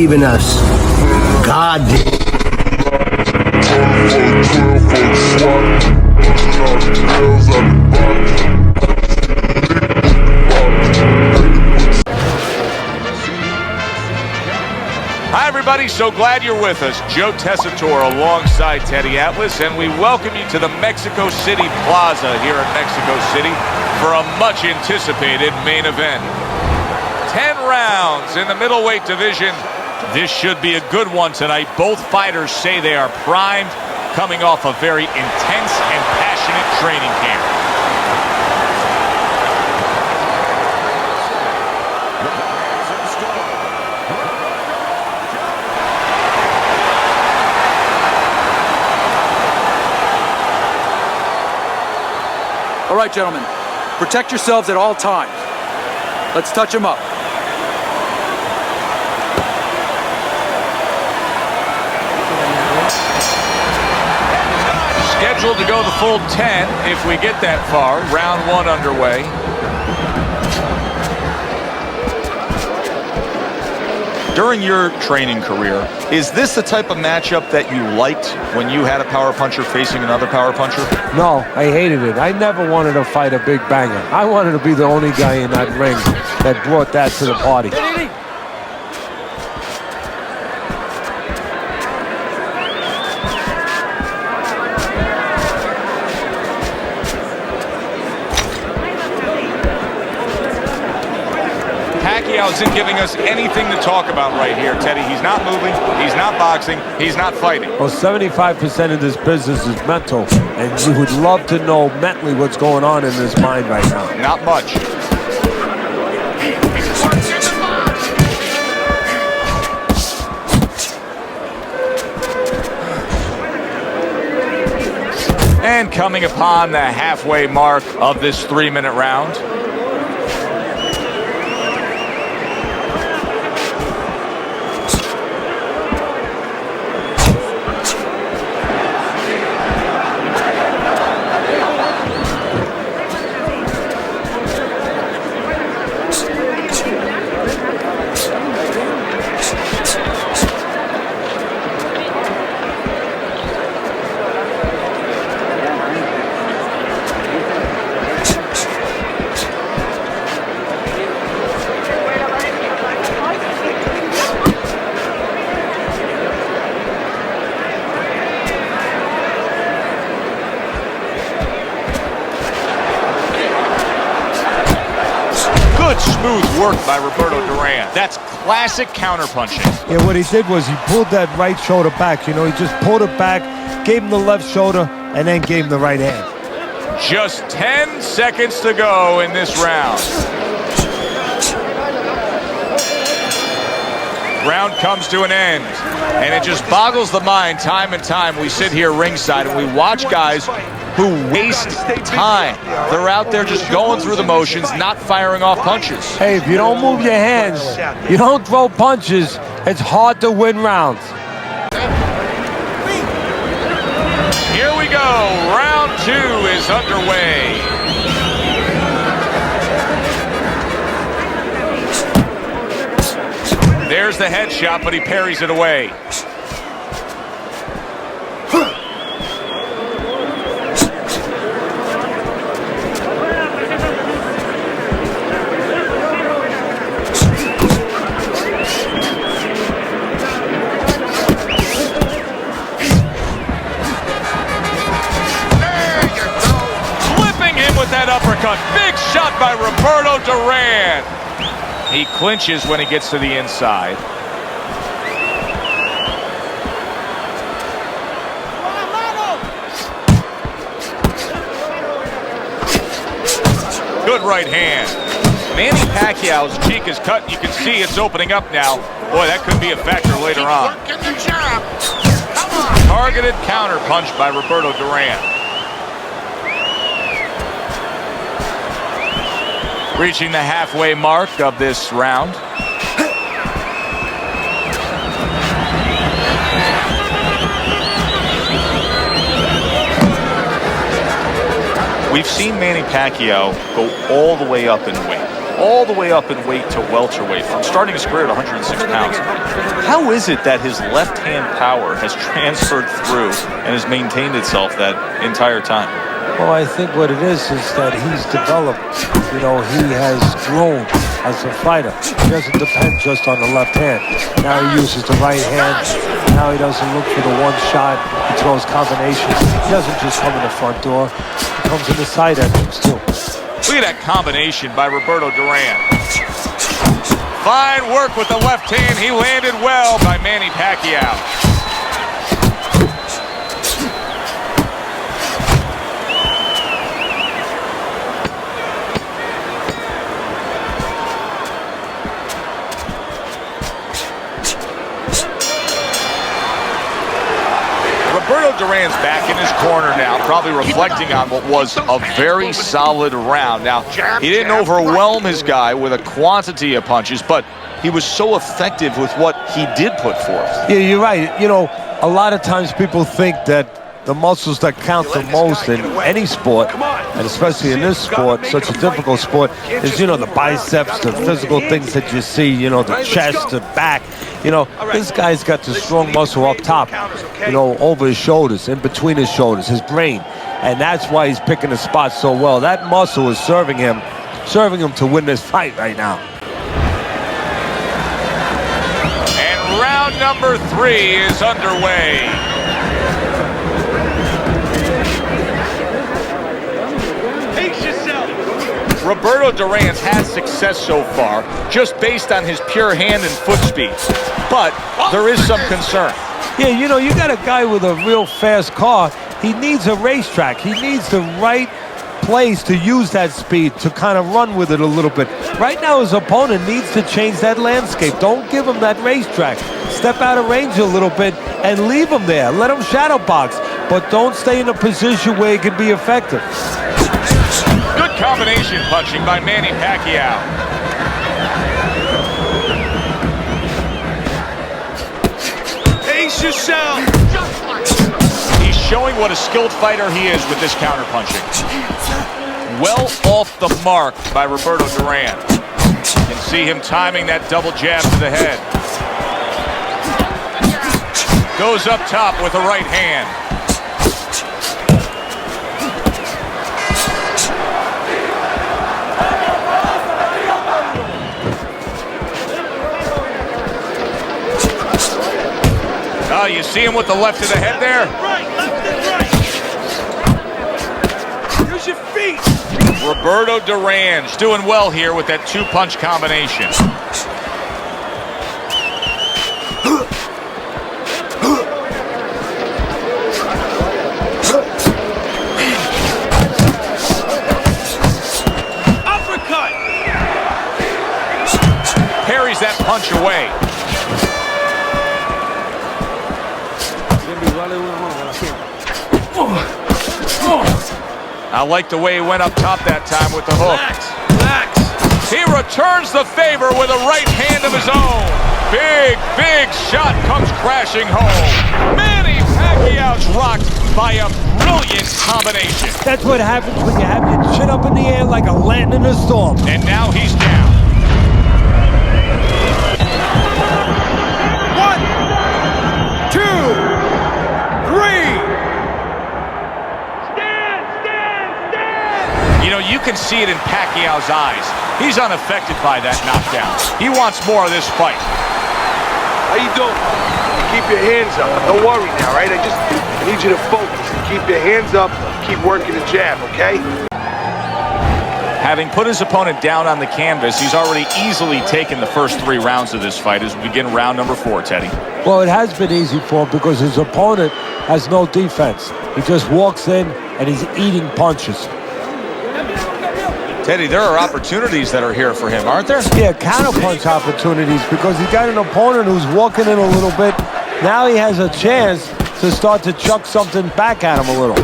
believe in us. God. Hi everybody, so glad you're with us. Joe Tessitore alongside Teddy Atlas, and we welcome you to the Mexico City Plaza here in Mexico City for a much anticipated main event. 10 rounds in the middleweight division. This should be a good one tonight. Both fighters say they are primed, coming off a very intense and passionate training camp. All right, gentlemen, protect yourselves at all times. Let's touch them up. Scheduled to go the full 10 if we get that far. Round 1 underway. During your training career, is this the type of matchup that you liked when you had a power puncher facing another power puncher? No, I hated it. I never wanted to fight a big banger. I wanted to be the only guy in that ring that brought that to the party. Pacquiao isn't giving us anything to talk about right here, Teddy. He's not moving, he's not boxing, he's not fighting. Well, 75% of this business is mental, and you would love to know mentally what's going on in his mind right now. Not much. And coming upon the halfway mark of this 3-minute round. Smooth work by Roberto Duran. That's classic counterpunching. Yeah, what he did was he pulled that right shoulder back. You know, he just pulled it back, gave him the left shoulder, and then gave him the right hand. Just 10 seconds to go in this round. Round comes to an end, and it just boggles the mind time and time. We sit here ringside and we watch guys who waste time. They're out there just going through the motions, not firing off punches. Hey, if you don't move your hands, you don't throw punches, it's hard to win rounds. Here we go. Round 2 is underway. There's the headshot, but he parries it away. With that uppercut. Big shot by Roberto Duran. He clinches when he gets to the inside. Good right hand. Manny Pacquiao's cheek is cut. You can see it's opening up now. Boy, that could be a factor later on. Targeted counter punch by Roberto Duran. Reaching the halfway mark of this round. We've seen Manny Pacquiao go all the way up in weight. all the way up in weight to welterweight, from starting his career at 106 pounds. How is it that his left-hand power has transferred through and has maintained itself that entire time? Well, I think what it is that he's developed. You know, he has grown as a fighter. He doesn't depend just on the left hand. Now he uses the right hand. Now he doesn't look for the one shot. He throws combinations. He doesn't just come in the front door. He comes in the side entrance, too. Look at that combination by Roberto Duran. Fine work with the left hand. He landed well by Manny Pacquiao. Roberto Duran's back in his corner now, probably reflecting on what was a very solid round. Now, he didn't overwhelm his guy with a quantity of punches, but he was so effective with what he did put forth. Yeah, you're right. You know, a lot of times people think that the muscles that count the most in any sport, and especially in this sport, such a difficult sport, is, you know, the biceps, the physical things that you see, you know, the chest, the back. You know, this guy's got the strong muscle up top, you know, over his shoulders, in between his shoulders, his brain. And that's why he's picking the spot so well. That muscle is serving him to win this fight right now. And round number 3 is underway. Roberto Duran's had success so far just based on his pure hand and foot speed, but there is some concern. Yeah, you know, you got a guy with a real fast car. He needs a racetrack. He needs the right place to use that speed, to kind of run with it a little bit. Right now his opponent needs to change that landscape. Don't give him that racetrack. Step out of range a little bit and leave him there. Let him shadow box, but don't stay in a position where he can be effective. Good combination punching by Manny Pacquiao. Pace yourself. He's showing what a skilled fighter he is with this counterpunching. Well off the mark by Roberto Duran. You can see him timing that double jab to the head. Goes up top with the right hand. Oh, you see him with the left of the head there? Right, left and right. Use your feet. Roberto Duran's doing well here with that 2-punch combination. Uppercut. Parries that punch away. I like the way he went up top that time with the hook. Relax. He returns the favor with a right hand of his own. Big shot comes crashing home. Manny Pacquiao's rocked by a brilliant combination. That's what happens when you have your chin up in the air like a lantern in a storm. And now he's down. 1, 2, 3. You know, you can see it in Pacquiao's eyes. He's unaffected by that knockdown. He wants more of this fight. How you doing? Keep your hands up. Don't worry now, right? I need you to focus. Keep your hands up. Keep working the jab, okay? Having put his opponent down on the canvas, he's already easily taken the first 3 rounds of this fight as we begin round number 4, Teddy. Well, it has been easy for him because his opponent has no defense. He just walks in and he's eating punches. Teddy, there are opportunities that are here for him, aren't there? Yeah, counterpunch opportunities because he got an opponent who's walking in a little bit. Now he has a chance to start to chuck something back at him a little.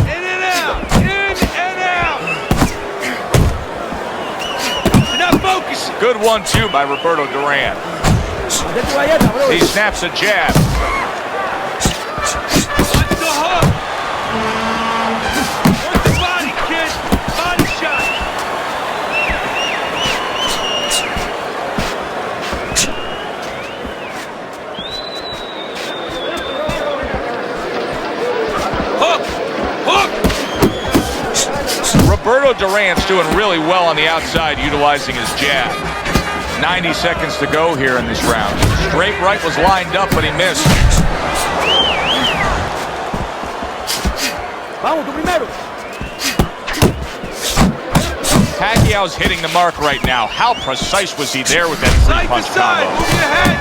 In and out. You're not focusing. Good 1-2 by Roberto Duran. He snaps a jab. Roberto Duran's doing really well on the outside, utilizing his jab. 90 seconds to go here in this round. Straight right was lined up, but he missed. Pacquiao's hitting the mark right now. How precise was he there with that three-punch combo? Move your head.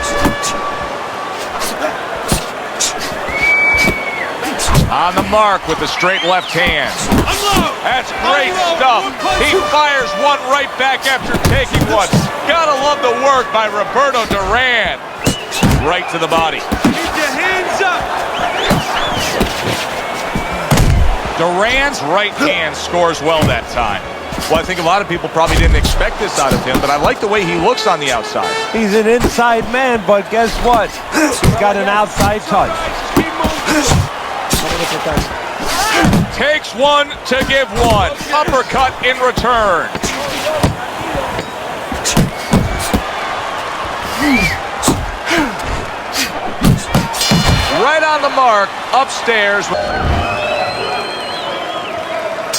On the mark with the straight left hand. Unload. That's great stuff. He fires one right back after taking one. Gotta love the work by Roberto Duran. Right to the body. Keep your hands up. Duran's right hand scores well that time. Well, I think a lot of people probably didn't expect this out of him, but I like the way he looks on the outside. He's an inside man, but guess what? He's got an outside touch. Takes one to give one. Uppercut in return. Right on the mark, upstairs.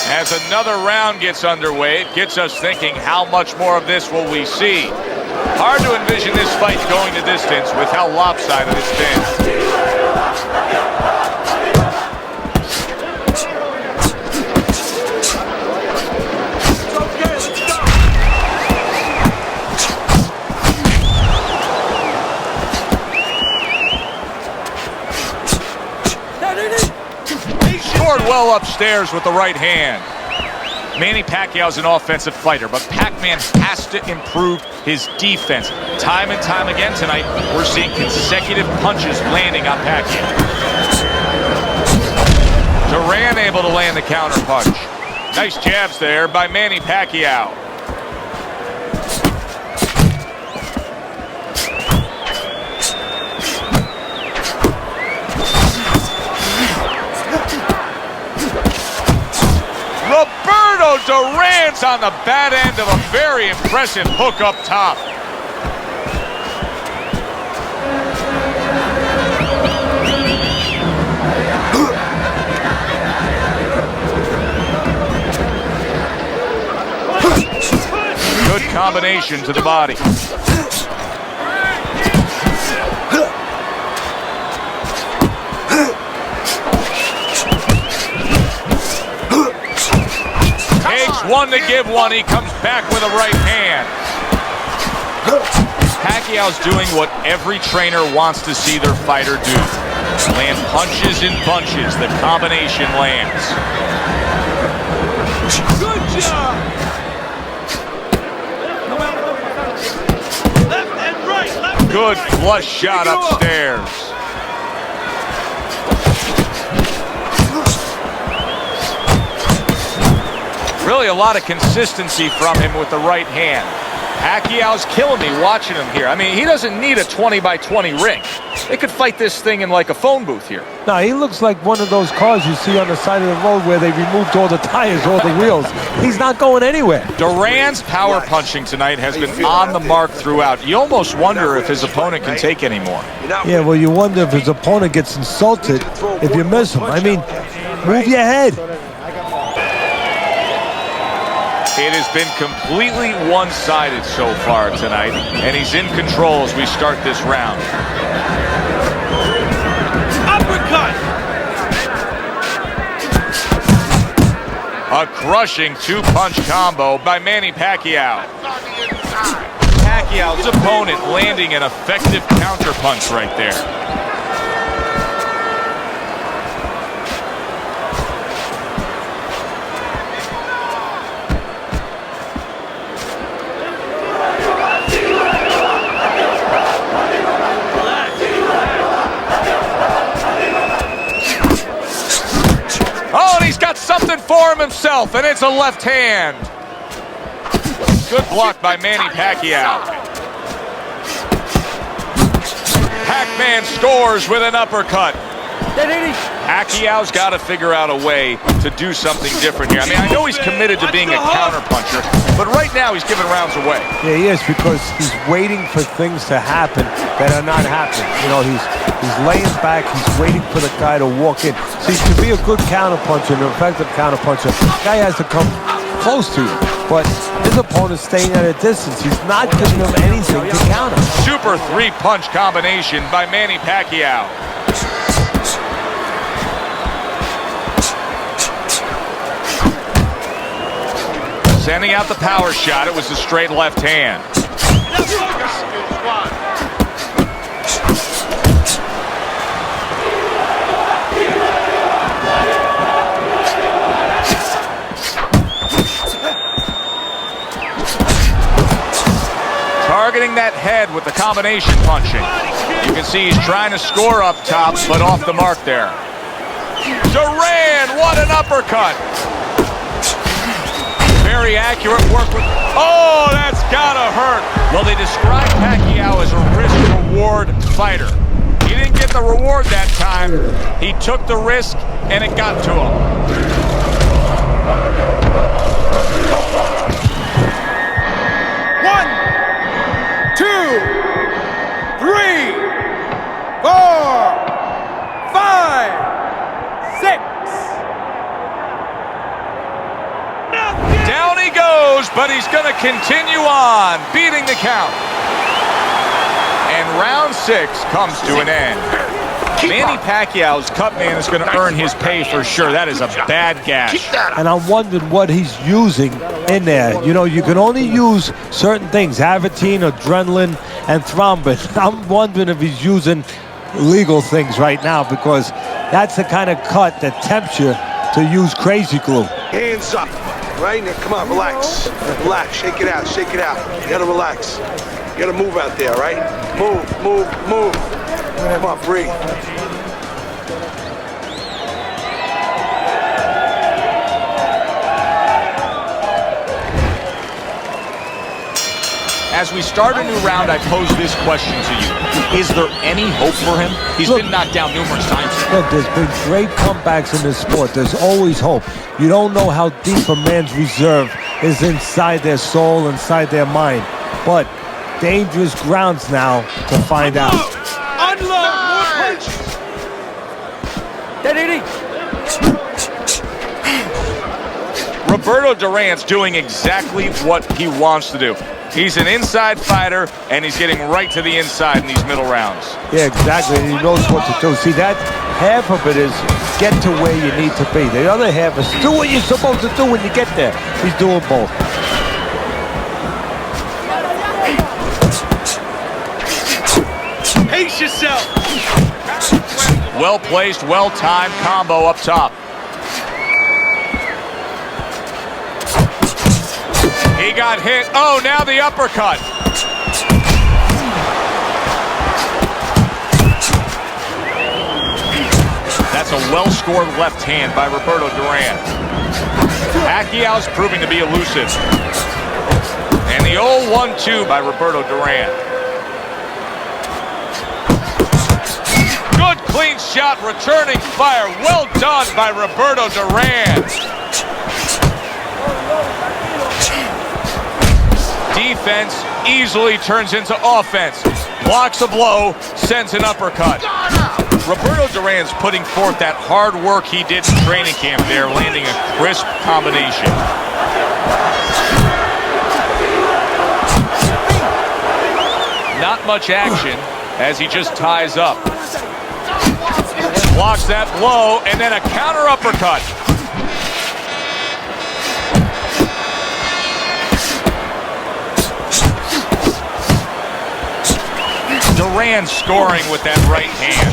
As another round gets underway, it gets us thinking, how much more of this will we see? Hard to envision this fight going the distance with how lopsided it's been. Scored well upstairs with the right hand. Manny Pacquiao's an offensive fighter, but Pac-Man has to improve his defense. Time and time again tonight, we're seeing consecutive punches landing on Pacquiao. Duran able to land the counter punch. Nice jabs there by Manny Pacquiao. Roberto Duran's on the bad end of a very impressive hook up top. Good combination to the body. One to give one, he comes back with a right hand. Pacquiao's doing what every trainer wants to see their fighter do. Land punches in bunches, the combination lands. Good job. Left and right, left and Good right. flush shot upstairs. Really a lot of consistency from him with the right hand. Pacquiao's killing me watching him here. I mean, he doesn't need a 20-by-20 ring. They could fight this thing in like a phone booth here. No, he looks like one of those cars you see on the side of the road where they removed all the tires, all the wheels. He's not going anywhere. Duran's power punching tonight has been on the mark throughout. You almost wonder if his opponent can take any more. Yeah, well, you wonder if his opponent gets insulted if you miss him. I mean, move your head. It has been completely one-sided so far tonight, and he's in control as we start this round. Uppercut. A crushing two-punch combo by Manny Pacquiao. Pacquiao's opponent landing an effective counterpunch right there. Something for him himself, and it's a left hand. Good block by Manny Pacquiao. Pac-Man scores with an uppercut. Pacquiao's got to figure out a way to do something different here. I mean, I know he's committed to being a counterpuncher, but right now he's giving rounds away. Yeah, he is, because he's waiting for things to happen that are not happening. You know, he's laying back, he's waiting for the guy to walk in. See, to be a good counterpuncher, an effective counterpuncher, the guy has to come close to you. But his opponent's staying at a distance. He's not giving him anything to counter. Super three-punch combination by Manny Pacquiao. Sending out the power shot. It was a straight left hand. Targeting that head with the combination punching. You can see he's trying to score up top, but off the mark there. Duran, what an uppercut! Very accurate work with... Oh, that's gotta hurt! Well, they describe Pacquiao as a risk-reward fighter. He didn't get the reward that time. He took the risk, and it got to him. 1, 2, 3, 4, 5, 6. Down he goes, but he's going to continue on, beating the count. And round 6 comes to an end. Manny Pacquiao's cut man is going to earn his pay for sure. That is a bad gash. And I'm wondering what he's using in there. You know, you can only use certain things, Avitine, adrenaline, and thrombin. I'm wondering if he's using legal things right now, because that's the kind of cut that tempts you to use crazy glue. Hands up, right? Now, come on, relax. Relax, shake it out, shake it out. You gotta relax. You gotta move out there, right? Move, move, move. Come on, breathe. As we start a new round, I pose this question to you. Is there any hope for him? He's been knocked down numerous times. Look, there's been great comebacks in this sport. There's always hope. You don't know how deep a man's reserve is inside their soul, inside their mind. But dangerous grounds now to find out. Unload! More punches! Roberto Duran's doing exactly what he wants to do. He's an inside fighter, and he's getting right to the inside in these middle rounds. Yeah, exactly, and he knows what to do. See, that half of it is get to where you need to be. The other half is do what you're supposed to do when you get there. He's doing both. Pace yourself! Well-placed, well-timed combo up top. He got hit. Oh, now the uppercut. That's a well-scored left hand by Roberto Duran. Pacquiao's proving to be elusive. And the old 1-2 by Roberto Duran. Good clean shot, returning fire. Well done by Roberto Duran. Defense easily turns into offense. Blocks a blow, sends an uppercut. Roberto Duran's putting forth that hard work he did in training camp there, landing a crisp combination. Not much action as he just ties up. Blocks that blow, and then a counter uppercut. Duran scoring with that right hand.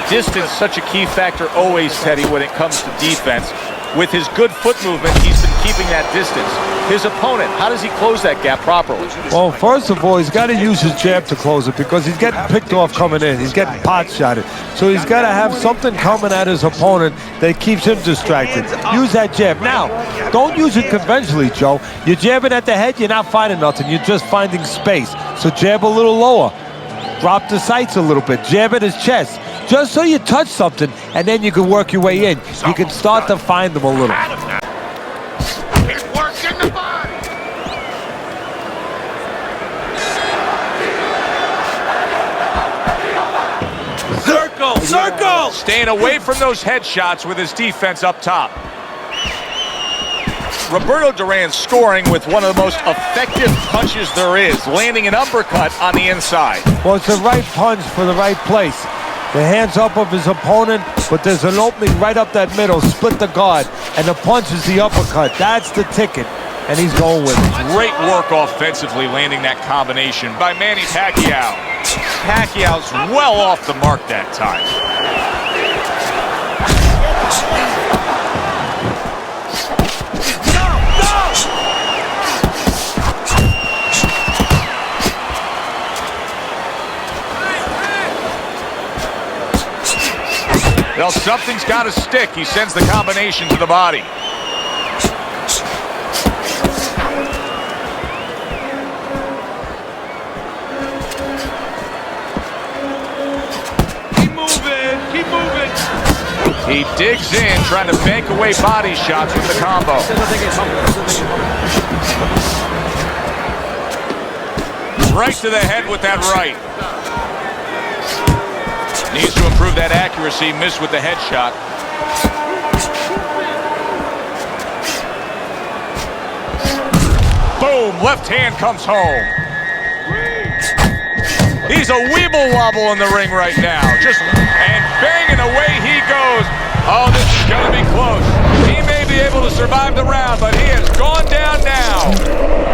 Distance, such a key factor always, Teddy, when it comes to defense. With his good foot movement, he's been keeping that distance. His opponent, how does he close that gap properly? Well, first of all, he's got to use his jab to close it, because he's getting picked off coming in. He's getting pot shotted. So he's got to have something coming at his opponent that keeps him distracted. Use that jab. Now, don't use it conventionally, Joe. You're jabbing at the head, you're not finding nothing. You're just finding space. So jab a little lower. Drop the sights a little bit. Jab at his chest. Just so you touch something, and then you can work your way in. You can start to find them a little. It works in the body. Circle! Circle! Staying away from those headshots with his defense up top. Roberto Duran scoring with one of the most effective punches there is, landing an uppercut on the inside. Well, it's the right punch for the right place. The hands up of his opponent, but there's an opening right up that middle, split the guard, and the punch is the uppercut. That's the ticket, and he's going with it. Great work offensively, landing that combination by Manny Pacquiao. Pacquiao's well off the mark that time. Well, something's got to stick. He sends the combination to the body. Keep moving. Keep moving. He digs in, trying to bank away body shots with the combo. Right to the head with that right. Needs to improve that accuracy. Missed with the headshot. Boom! Left hand comes home. He's a weeble wobble in the ring right now. And banging away he goes. Oh, this is going to be close. He may be able to survive the round, but he has gone down now.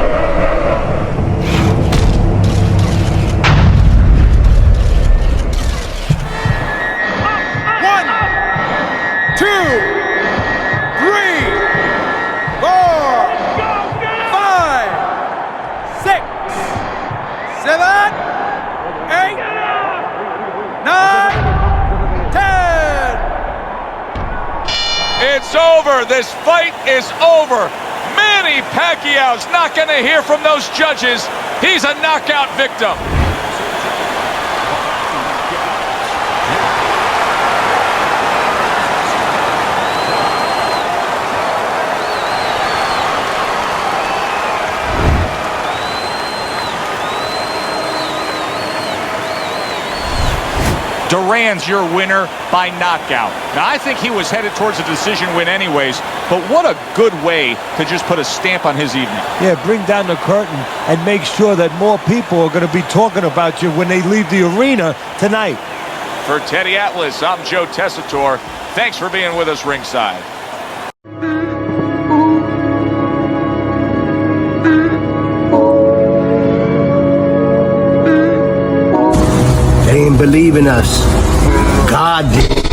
It's over. This fight is over. Manny Pacquiao's not going to hear from those judges. He's a knockout victim. Duran's your winner by knockout. Now, I think he was headed towards a decision win anyways, but what a good way to just put a stamp on his evening. Yeah, bring down the curtain and make sure that more people are going to be talking about you when they leave the arena tonight. For Teddy Atlas, I'm Joe Tessitore. Thanks for being with us ringside. They didn't believe in us. God did.